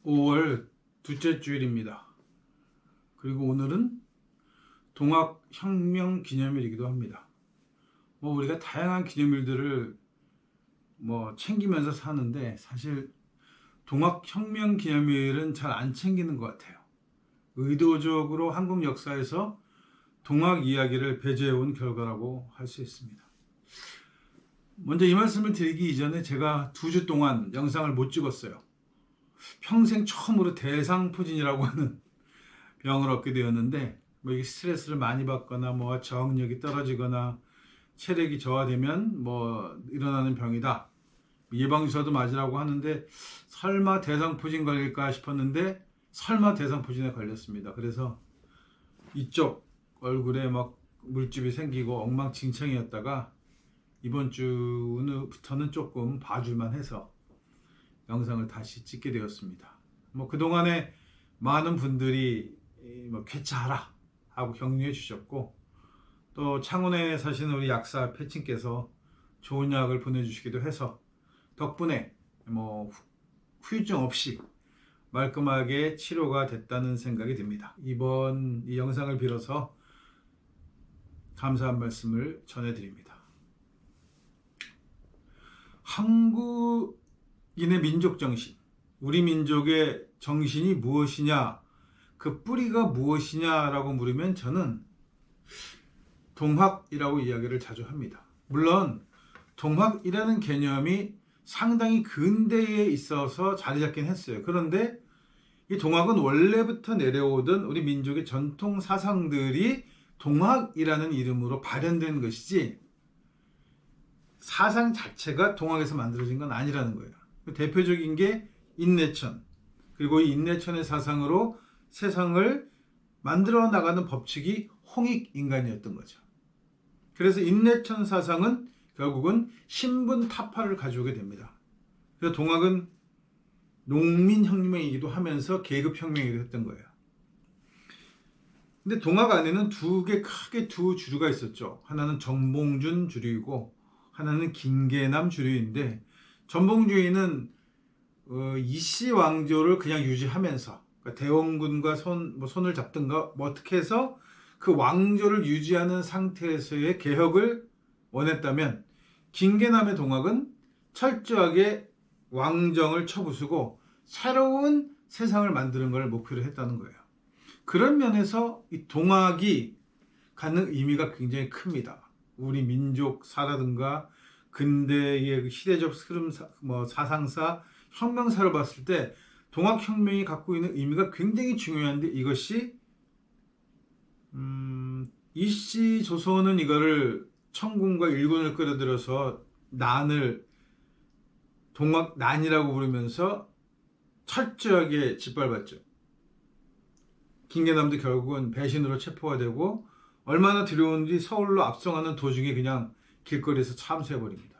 5월 둘째 주일입니다. 그리고 오늘은 동학혁명 기념일이기도 합니다. 우리가 다양한 기념일들을 챙기면서 사는데 사실 동학혁명 기념일은 잘 안 챙기는 것 같아요. 의도적으로 한국 역사에서 동학 이야기를 배제해온 결과라고 할 수 있습니다. 먼저 이 말씀을 드리기 이전에 제가 2주 동안 영상을 못 찍었어요. 평생 처음으로 대상포진이라고 하는 병을 얻게 되었는데 이게 스트레스를 많이 받거나 저항력이 떨어지거나 체력이 저하되면 일어나는 병이다. 예방주사도 맞으라고 하는데 설마 대상포진 걸릴까 싶었는데 설마 대상포진에 걸렸습니다. 그래서 이쪽 얼굴에 물집이 생기고 엉망진창이었다가 이번 주부터는 조금 봐줄만 해서 영상을 다시 찍게 되었습니다. 그동안에 많은 분들이 쾌차하라 하고 격려해 주셨고, 또 창원에 사시는 우리 약사 패친께서 좋은 약을 보내주시기도 해서 덕분에 후유증 없이 말끔하게 치료가 됐다는 생각이 듭니다. 이번 이 영상을 빌어서 감사한 말씀을 전해드립니다. 한국인의 민족 정신, 우리 민족의 정신이 무엇이냐, 그 뿌리가 무엇이냐라고 물으면 저는 동학이라고 이야기를 자주 합니다. 물론 동학이라는 개념이 상당히 근대에 있어서 자리 잡긴 했어요. 그런데 이 동학은 원래부터 내려오던 우리 민족의 전통 사상들이 동학이라는 이름으로 발현된 것이지 사상 자체가 동학에서 만들어진 건 아니라는 거예요. 대표적인 게 인내천, 그리고 이 인내천의 사상으로 세상을 만들어 나가는 법칙이 홍익인간이었던 거죠. 그래서 인내천 사상은 결국은 신분타파를 가져오게 됩니다. 그래서 동학은 농민혁명이기도 하면서 계급혁명이기도 했던 거예요. 근데 동학 안에는 크게 두 주류가 있었죠. 하나는 정봉준 주류이고 하나는 김계남 주류인데, 전봉주의는 이씨 왕조를 그냥 유지하면서 대원군과 손을 잡든가 어떻게 해서 그 왕조를 유지하는 상태에서의 개혁을 원했다면, 김계남의 동학은 철저하게 왕정을 쳐부수고 새로운 세상을 만드는 걸 목표로 했다는 거예요. 그런 면에서 이 동학이 갖는 의미가 굉장히 큽니다. 우리 민족사라든가 근대의 시대적 흐름, 사상사, 혁명사를 봤을 때 동학혁명이 갖고 있는 의미가 굉장히 중요한데, 이것이 이씨 조선은 이거를 청군과 일군을 끌어들여서 난을 동학난이라고 부르면서 철저하게 짓밟았죠. 김계남도 결국은 배신으로 체포가 되고 얼마나 두려운지 서울로 압송하는 도중에 그냥 길거리에서 참수해버립니다.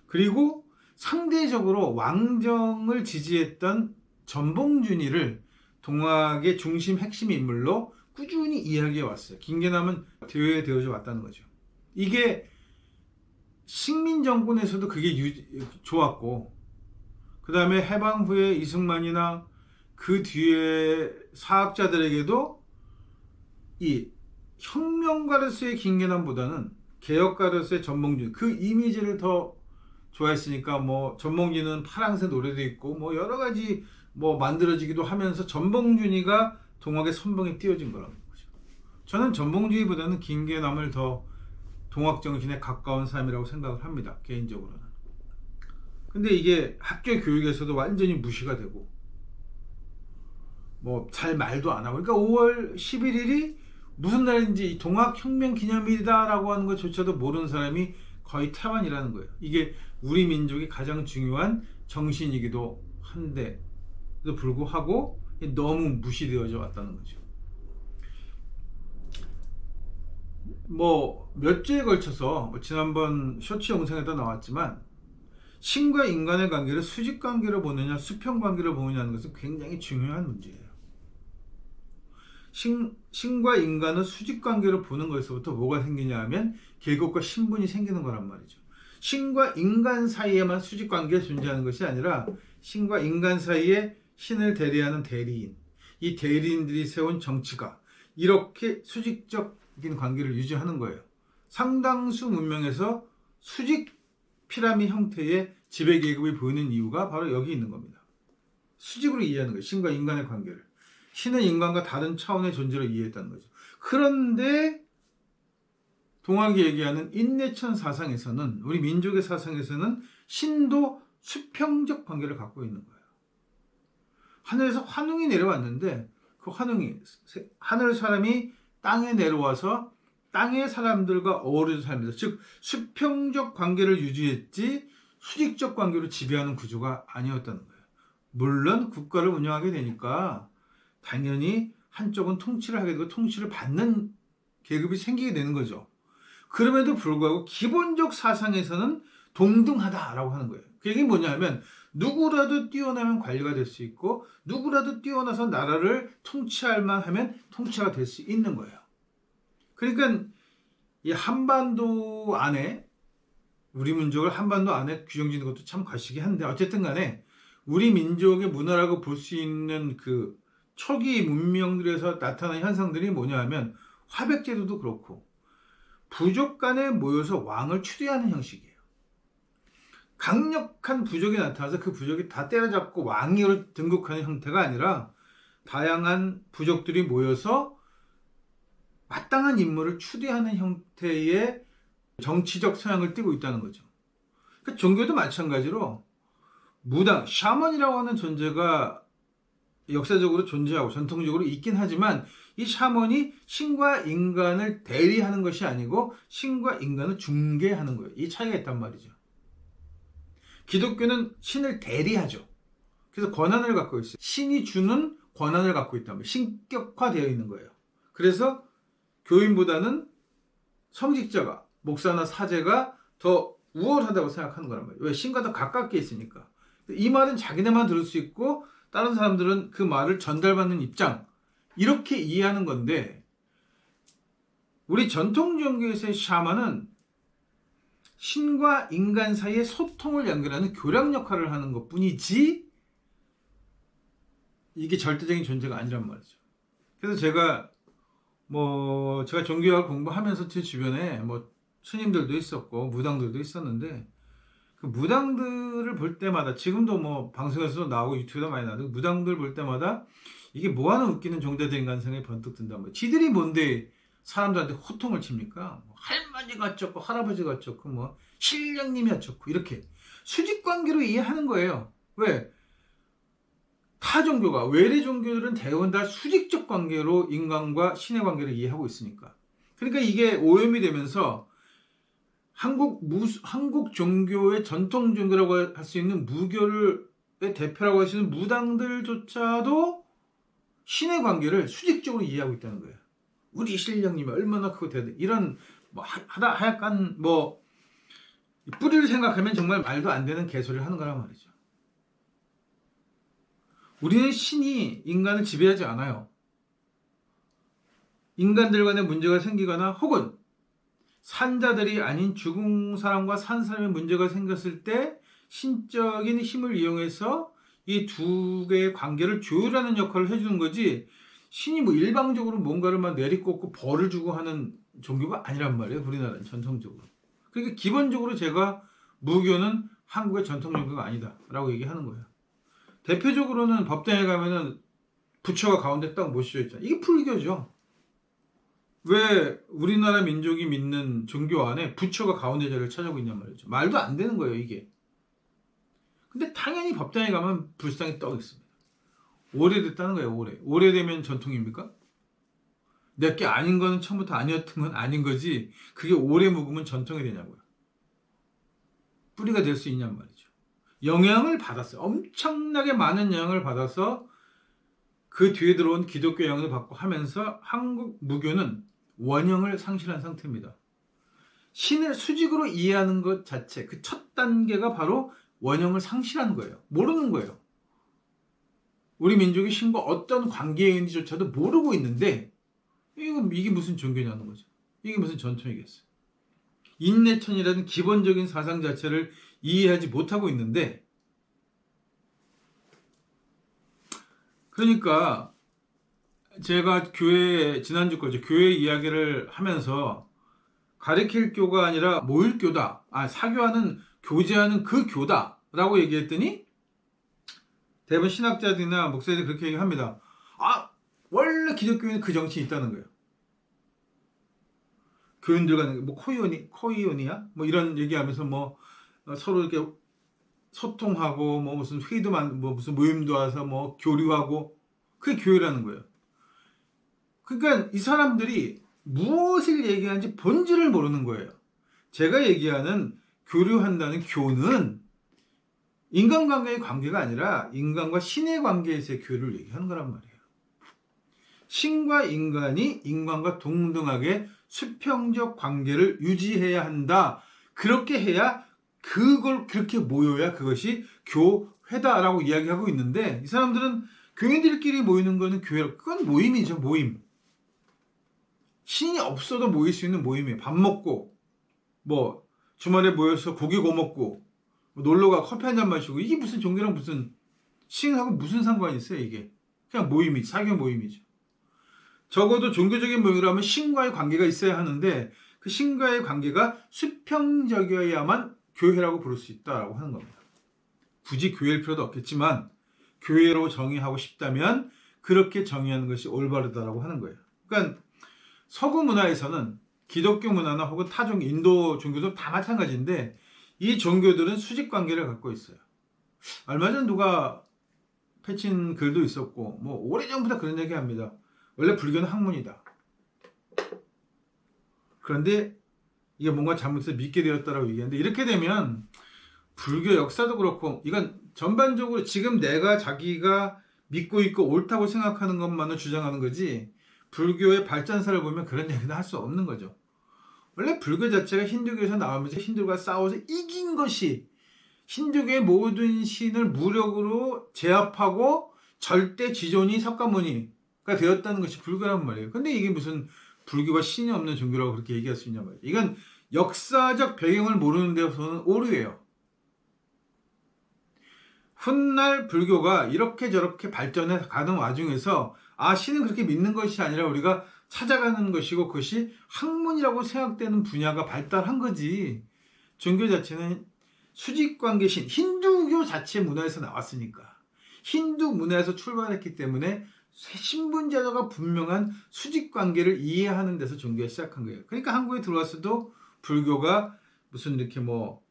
그리고 상대적으로 왕정을 지지했던 전봉준이를 동학의 중심 핵심 인물로 꾸준히 이야기해 왔어요. 김계남은 되어져 왔다는 거죠. 이게 식민정권에서도 그게 좋았고, 그 다음에 해방 후에 이승만이나 그 뒤에 사학자들에게도 이 혁명가로서의 김계남보다는 개혁가로서의 전봉준, 그 이미지를 더 좋아했으니까 전봉준은 파랑새 노래도 있고 여러 가지 만들어지기도 하면서 전봉준이가 동학의 선봉에 띄워진 거라는 거죠. 저는 전봉준이보다는 김계남을 더 동학 정신에 가까운 사람이라고 생각을 합니다, 개인적으로는. 근데 이게 학교 교육에서도 완전히 무시가 되고 잘 말도 안 하고, 그러니까 5월 11일이 무슨 날인지 동학혁명 기념일이다라고 하는 것조차도 모르는 사람이 거의 태반이라는 거예요. 이게 우리 민족이 가장 중요한 정신이기도 한데도 불구하고 너무 무시되어져 왔다는 거죠. 몇 주에 걸쳐서 지난번 쇼츠 영상에도 나왔지만, 신과 인간의 관계를 수직관계로 보느냐 수평관계로 보느냐는 것은 굉장히 중요한 문제예요. 신과 인간을 수직관계로 보는 것에서부터 뭐가 생기냐 하면 계급과 신분이 생기는 거란 말이죠. 신과 인간 사이에만 수직관계가 존재하는 것이 아니라 신과 인간 사이에 신을 대리하는 대리인, 이 대리인들이 세운 정치가 이렇게 수직적인 관계를 유지하는 거예요. 상당수 문명에서 수직 피라미드 형태의 지배계급이 보이는 이유가 바로 여기 있는 겁니다. 수직으로 이해하는 거예요. 신과 인간의 관계를. 신은 인간과 다른 차원의 존재로 이해했다는 거죠. 그런데 동학이 얘기하는 인내천 사상에서는, 우리 민족의 사상에서는 신도 수평적 관계를 갖고 있는 거예요. 하늘에서 환웅이 내려왔는데 그 환웅이 하늘 사람이 땅에 내려와서 땅의 사람들과 어우러져 살면서, 즉 수평적 관계를 유지했지 수직적 관계로 지배하는 구조가 아니었다는 거예요. 물론 국가를 운영하게 되니까 당연히 한쪽은 통치를 하게 되고 통치를 받는 계급이 생기게 되는 거죠. 그럼에도 불구하고 기본적 사상에서는 동등하다라고 하는 거예요. 그 얘기는 뭐냐면 누구라도 뛰어나면 관리가 될 수 있고 누구라도 뛰어나서 나라를 통치할 만하면 통치가 될 수 있는 거예요. 그러니까 이 한반도 안에, 우리 민족을 한반도 안에 규정짓는 것도 참 과식이 한데, 어쨌든 간에 우리 민족의 문화라고 볼 수 있는 그 초기 문명들에서 나타난 현상들이 뭐냐 하면 화백제도도 그렇고 부족 간에 모여서 왕을 추대하는 형식이에요. 강력한 부족이 나타나서 그 부족이 다 때려잡고 왕위로 등극하는 형태가 아니라 다양한 부족들이 모여서 마땅한 인물을 추대하는 형태의 정치적 성향을 띠고 있다는 거죠. 그러니까 종교도 마찬가지로 무당, 샤먼이라고 하는 존재가 역사적으로 존재하고 전통적으로 있긴 하지만 이 샤먼이 신과 인간을 대리하는 것이 아니고 신과 인간을 중개하는 거예요. 이 차이가 있단 말이죠. 기독교는 신을 대리하죠. 그래서 권한을 갖고 있어요. 신이 주는 권한을 갖고 있단 말이에요. 신격화되어 있는 거예요. 그래서 교인보다는 성직자가, 목사나 사제가 더 우월하다고 생각하는 거란 말이에요. 왜? 신과 더 가깝게 있으니까. 이 말은 자기네만 들을 수 있고 다른 사람들은 그 말을 전달받는 입장, 이렇게 이해하는 건데, 우리 전통 종교에서의 샤먼은 신과 인간 사이의 소통을 연결하는 교량 역할을 하는 것 뿐이지 이게 절대적인 존재가 아니란 말이죠. 그래서 제가 종교학을 공부하면서 제 주변에 스님들도 있었고 무당들도 있었는데, 그 무당들을 볼 때마다, 지금도 방송에서도 나오고 유튜브에도 많이 나오고, 무당들 볼 때마다 이게 뭐하는 웃기는 종자적인 감성이 번뜩 든단 말이에요. 지들이 뭔데 사람들한테 호통을 칩니까? 할머니가 어쩌고 할아버지가 어쩌고 신령님이 어쩌고, 이렇게 수직관계로 이해하는 거예요. 왜? 타 종교가, 외래 종교들은 대부분 다 수직적 관계로 인간과 신의 관계를 이해하고 있으니까. 그러니까 이게 오염이 되면서 한국 종교의 전통 종교라고 할 수 있는 무교의 대표라고 할 수 있는 무당들조차도 신의 관계를 수직적으로 이해하고 있다는 거예요. 우리 신령님이 얼마나 크고 대단, 이런 하여간 뿌리를 생각하면 정말 말도 안 되는 개소리를 하는 거란 말이죠. 우리는 신이 인간을 지배하지 않아요. 인간들 간에 문제가 생기거나 혹은 산자들이 아닌 죽은 사람과 산 사람의 문제가 생겼을 때 신적인 힘을 이용해서 이 두 개의 관계를 조율하는 역할을 해주는 거지, 신이 일방적으로 뭔가를 내리꽂고 벌을 주고 하는 종교가 아니란 말이에요. 우리나라는 전통적으로. 그러니까 기본적으로 제가 무교는 한국의 전통 종교가 아니다 라고 얘기하는 거예요. 대표적으로는 법당에 가면은 부처가 가운데 딱 모셔져 있잖아요. 이게 불교죠. 왜 우리나라 민족이 믿는 종교 안에 부처가 가운데 자리를 차지하고 있냔 말이죠. 말도 안 되는 거예요, 이게. 근데 당연히 법당에 가면 불상이 떡 있습니다. 오래됐다는 거예요, 오래되면 전통입니까? 내게 아닌 거는 처음부터 아니었던 건 아닌 거지, 그게 오래 묵으면 전통이 되냐고요. 뿌리가 될 수 있냔 말이죠. 영향을 받았어요. 엄청나게 많은 영향을 받아서 그 뒤에 들어온 기독교 영향을 받고 하면서 한국 무교는 원형을 상실한 상태입니다. 신을 수직으로 이해하는 것 자체, 그 첫 단계가 바로 원형을 상실하는 거예요. 모르는 거예요. 우리 민족이 신과 어떤 관계에 있는지조차도 모르고 있는데 이게 무슨 종교냐는 거죠. 이게 무슨 전통이겠어요. 인내천이라는 기본적인 사상 자체를 이해하지 못하고 있는데, 그러니까 제가 교회 지난주 거죠. 교회 이야기를 하면서 가르칠 교가 아니라 모일 교다. 사교하는 교제하는 그 교다라고 얘기했더니 대부분 신학자들이나 목사들이 그렇게 얘기합니다. 원래 기독교에는 그 정신이 있다는 거예요. 교인들 간에 뭐 코이오니야? 뭐 이런 얘기하면서 뭐 서로 이렇게 소통하고 뭐 무슨 회의도 뭐 무슨 모임도 와서 뭐 교류하고 그게 교회라는 거예요. 그러니까 이 사람들이 무엇을 얘기하는지 본질을 모르는 거예요. 제가 얘기하는 교류한다는 교는 인간관계의 관계가 아니라 인간과 신의 관계에서의 교류를 얘기하는 거란 말이에요. 신과 인간이 인간과 동등하게 수평적 관계를 유지해야 한다. 그렇게 해야 그걸 그렇게 모여야 그것이 교회다라고 이야기하고 있는데 이 사람들은 교인들끼리 모이는 거는 교회로 그건 모임이죠. 모임. 신이 없어도 모일 수 있는 모임이에요. 밥 먹고 뭐 주말에 모여서 고기 구워 먹고 놀러가 커피 한잔 마시고 이게 무슨 종교랑 무슨 신하고 무슨 상관이 있어요 이게. 그냥 모임이지. 사교 모임이죠. 적어도 종교적인 모임이라면 신과의 관계가 있어야 하는데 그 신과의 관계가 수평적이어야만 교회라고 부를 수 있다라고 하는 겁니다. 굳이 교회일 필요도 없겠지만 교회로 정의하고 싶다면 그렇게 정의하는 것이 올바르다라고 하는 거예요. 그러니까 서구 문화에서는 기독교 문화나 혹은 타종 인도 종교도 다 마찬가지인데 이 종교들은 수직 관계를 갖고 있어요. 얼마 전 누가 패친 글도 있었고 뭐 오래전부터 그런 얘기 합니다. 원래 불교는 학문이다. 그런데 이게 뭔가 잘못해서 믿게 되었다라고 얘기하는데 이렇게 되면 불교 역사도 그렇고 이건 전반적으로 지금 자기가 믿고 있고 옳다고 생각하는 것만을 주장하는 거지 불교의 발전사를 보면 그런 얘기는 할 수 없는 거죠. 원래 불교 자체가 힌두교에서 나오면서 힌두가 싸워서 이긴 것이 힌두교의 모든 신을 무력으로 제압하고 절대 지존이 석가모니가 되었다는 것이 불교란 말이에요. 근데 이게 무슨 불교가 신이 없는 종교라고 그렇게 얘기할 수 있냐 말이에요. 이건 역사적 배경을 모르는 데서는 오류예요. 훗날 불교가 이렇게 저렇게 발전해 가는 와중에서 신은 그렇게 믿는 것이 아니라 우리가 찾아가는 것이고 그것이 학문이라고 생각되는 분야가 발달한 거지. 종교 자체는 수직관계신 힌두교 자체 문화에서 나왔으니까 힌두 문화에서 출발했기 때문에 신분제도가 분명한 수직관계를 이해하는 데서 종교가 시작한 거예요. 그러니까 한국에 들어왔어도 불교가 무슨 이렇게 뭐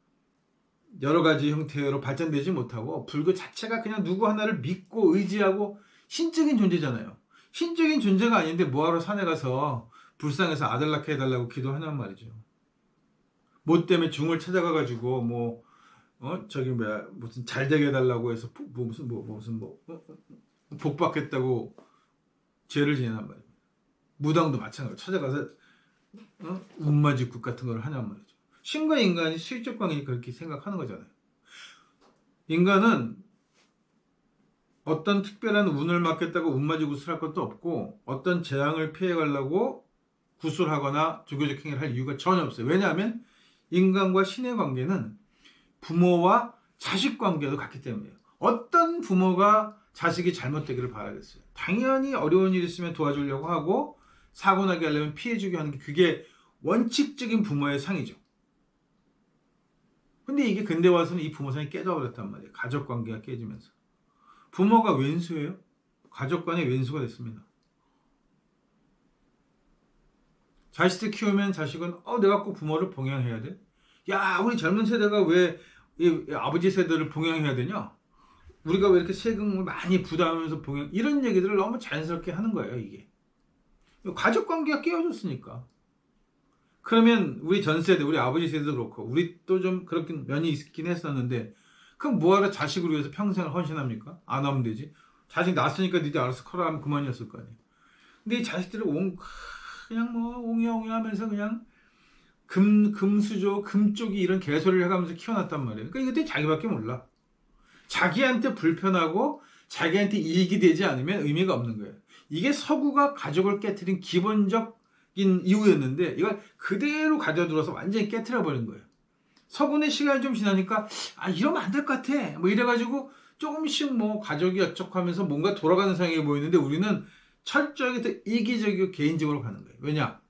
여러 가지 형태로 발전되지 못하고 불교 자체가 그냥 누구 하나를 믿고 의지하고 신적인 존재잖아요. 신적인 존재가 아닌데 뭐하러 산에 가서 불상에서 아들 낳게 해달라고 기도하냔 말이죠. 뭐 때문에 중을 찾아가가지고 무슨 잘 되게 해달라고 해서 복 받겠다고 죄를 지내란 말이에요. 무당도 마찬가지로 찾아가서 운마직국 같은 걸 하냔 말이죠. 신과 인간이 수직적 관계니까 그렇게 생각하는 거잖아요. 인간은 어떤 특별한 운을 맡겠다고 운마지 구슬할 것도 없고 어떤 재앙을 피해가려고 구슬하거나 종교적 행위를 할 이유가 전혀 없어요. 왜냐하면 인간과 신의 관계는 부모와 자식 관계도 같기 때문이에요. 어떤 부모가 자식이 잘못되기를 바라겠어요. 당연히 어려운 일 있으면 도와주려고 하고 사고 나게 하려면 피해주게 하는 게 그게 원칙적인 부모의 상이죠. 근데 이게 근대 와서는 이 부모상이 깨져버렸단 말이에요. 가족 관계가 깨지면서. 부모가 왼수예요. 가족 간의 왼수가 됐습니다. 자식들 키우면 자식은 내가 꼭 부모를 봉양해야 돼? 야, 우리 젊은 세대가 왜 이 아버지 세대를 봉양해야 되냐? 우리가 왜 이렇게 세금을 많이 부담하면서 이런 얘기들을 너무 자연스럽게 하는 거예요, 이게. 가족 관계가 깨어졌으니까. 그러면 우리 전 세대, 우리 아버지 세대도 그렇고 우리 또 좀 그렇게 면이 있긴 했었는데 그럼 뭐하러 자식을 위해서 평생을 헌신합니까? 안 하면 되지. 자식 낳았으니까 니들 알아서 커라 하면 그만이었을 거 아니에요. 근데 이 자식들을 그냥 옹이옹이 하면서 그냥 금수저, 금쪽이 이런 개소리를 해가면서 키워놨단 말이에요. 그러니까 이것도 자기밖에 몰라. 자기한테 불편하고 자기한테 이익이 되지 않으면 의미가 없는 거예요. 이게 서구가 가족을 깨트린 기본적인 이유였는데 이걸 그대로 가져들어서 완전히 깨트려버린 거예요. 서구는 시간이 좀 지나니까 이러면 안 될 것 같아. 뭐 이래가지고 조금씩 뭐 가족이 어쩌고하면서 뭔가 돌아가는 상황이 보이는데 우리는 철저하게 더 이기적이고 개인적으로 가는 거예요. 왜냐?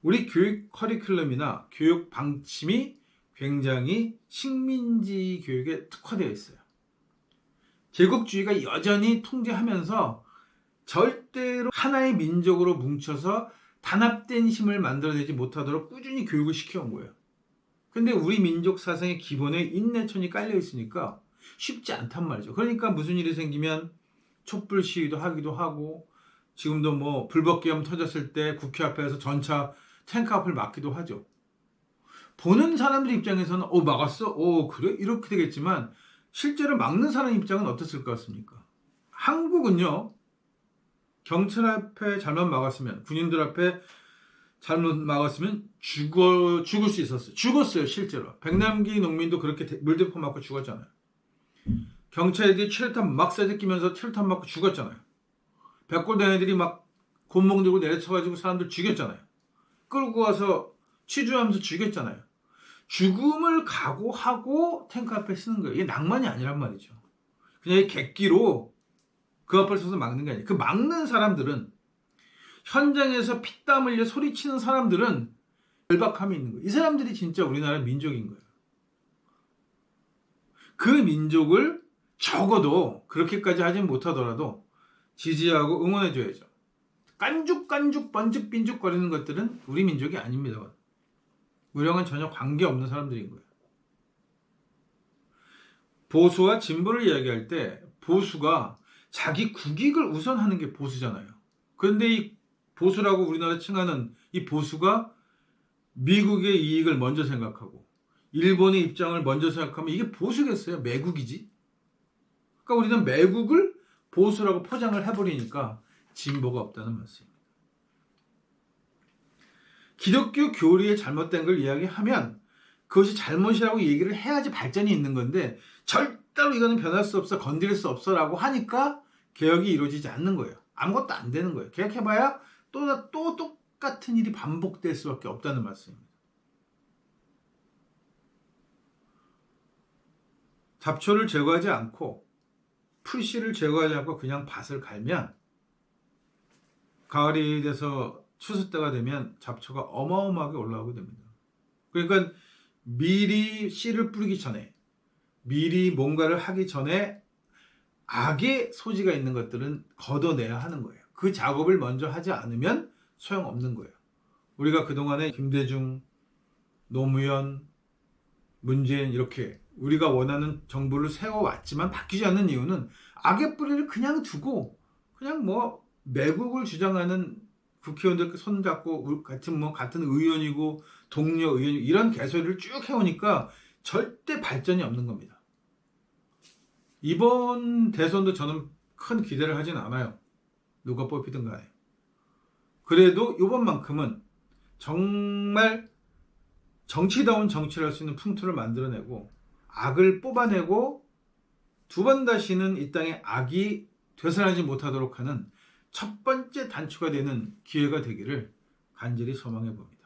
우리 교육 커리큘럼이나 교육 방침이 굉장히 식민지 교육에 특화되어 있어요. 제국주의가 여전히 통제하면서 절대로 하나의 민족으로 뭉쳐서 단합된 힘을 만들어내지 못하도록 꾸준히 교육을 시켜온 거예요. 근데 우리 민족 사상의 기본에 인내천이 깔려 있으니까 쉽지 않단 말이죠. 그러니까 무슨 일이 생기면 촛불 시위도 하기도 하고, 지금도 뭐 불법계엄 터졌을 때 국회 앞에서 전차 탱크 앞을 막기도 하죠. 보는 사람들 입장에서는 막았어? 그래? 이렇게 되겠지만 실제로 막는 사람 입장은 어땠을 것 같습니까? 한국은요, 경찰 앞에 잘못 막았으면, 군인들 앞에 잘못 막았으면 죽을 수 있었어요. 죽었어요, 실제로. 백남기 농민도 그렇게 물대포 맞고 죽었잖아요. 경찰들이 최루탄 막 쇠제끼면서 최루탄 맞고 죽었잖아요. 백골단 애들이 막 곤봉 들고 내려쳐가지고 사람들 죽였잖아요. 끌고 와서 취조하면서 죽였잖아요. 죽음을 각오하고 탱크 앞에 쓰는 거예요. 이게 낭만이 아니란 말이죠. 그냥 객기로 그 앞을 서서 막는 게 아니에요. 그 막는 사람들은, 현장에서 피땀 흘려 소리치는 사람들은 절박함이 있는 거예요. 이 사람들이 진짜 우리나라 민족인 거예요. 그 민족을 적어도 그렇게까지 하진 못하더라도 지지하고 응원해줘야죠. 깐죽깐죽 번죽빈죽 거리는 것들은 우리 민족이 아닙니다. 우리랑은 전혀 관계없는 사람들인 거예요. 보수와 진보를 이야기할 때 보수가 자기 국익을 우선하는 게 보수잖아요. 그런데 이 보수라고 우리나라 칭하는 이 보수가 미국의 이익을 먼저 생각하고 일본의 입장을 먼저 생각하면 이게 보수겠어요? 매국이지? 그러니까 우리는 매국을 보수라고 포장을 해버리니까 진보가 없다는 말씀입니다. 기독교 교리에 잘못된 걸 이야기하면 그것이 잘못이라고 얘기를 해야지 발전이 있는 건데, 절대로 이거는 변할 수 없어, 건드릴 수 없어 라고 하니까 개혁이 이루어지지 않는 거예요. 아무것도 안 되는 거예요. 개혁해봐야 또 똑같은 일이 반복될 수밖에 없다는 말씀입니다. 잡초를 제거하지 않고 풀씨를 제거하지 않고 그냥 밭을 갈면 가을이 돼서 추수 때가 되면 잡초가 어마어마하게 올라오게 됩니다. 그러니까 미리 씨를 뿌리기 전에, 미리 뭔가를 하기 전에 악의 소지가 있는 것들은 걷어내야 하는 거예요. 그 작업을 먼저 하지 않으면 소용없는 거예요. 우리가 그동안에 김대중, 노무현, 문재인 이렇게 우리가 원하는 정부를 세워왔지만 바뀌지 않는 이유는 악의 뿌리를 그냥 두고 그냥 뭐 매국을 주장하는 국회의원들 손잡고 같은 의원이고 동료 의원이고 이런 개소리를 쭉 해오니까 절대 발전이 없는 겁니다. 이번 대선도 저는 큰 기대를 하진 않아요. 누가 뽑히든 간에. 그래도 이번만큼은 정말 정치다운 정치를 할 수 있는 풍토를 만들어내고 악을 뽑아내고 두 번 다시는 이 땅에 악이 되살아나지 못하도록 하는 첫 번째 단추가 되는 기회가 되기를 간절히 소망해 봅니다.